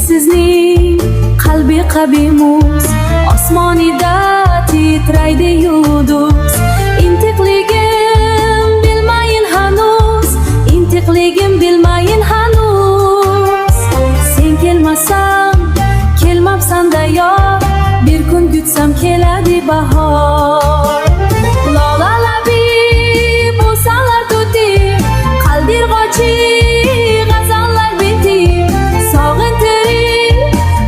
sizning qalbi qabimuz, osmonida titraydi yulduz. Intiqligim bilmayin hanuz, intiqligim bilmayin hanuz. Sen kelmasam, kelmabsan-da yor, bir kun kutsam keladi bahor. Lola labi bo'lsalar tuti, qaldirg'ochi g'azallar biti. Sog'intirib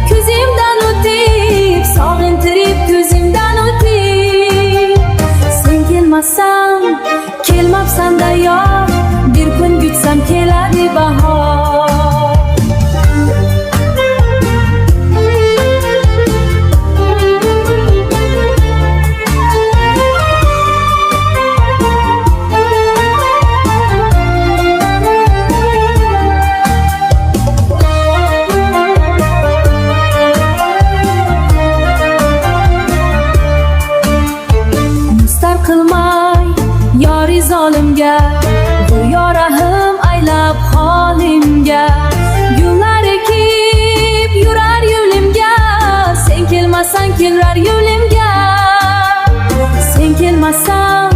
ko'zimdan o'tib, sog'intirib ko'zimdan o'tib. Sen kelmasam, kelmabsan-da yor, bir kun kutsam keladi bahor. Qilmay yori zolimga, go'yo rahim aylab holimga. Gullar ekib yurar yo'limga, sen kelmasan kelar yo'limga. Sen kelmasan,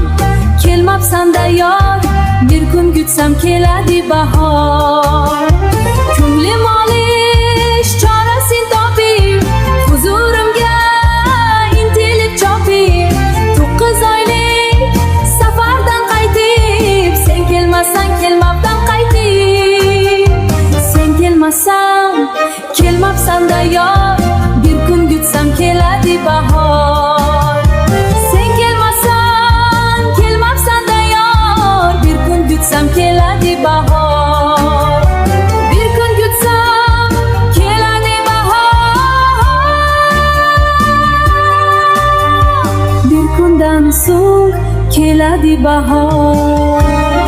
kelmabsan-da yor, bir kun kutsam keladi bahor. Ko'nglim olish chorasin topib, huzurimga intilib chopib. 9 oylik safardan qaytib, sen kelmasan kelmabdan qaytib. Sen kelmasan, kelmabsan-da yor, bir kun kutsam keladi bahor. Sen kelmasan, kelmabsan-da yor, bir kun kutsam keladi bahor. Bir kun kutsam keladi bahor. Bir kundan so'ng keladi bahor.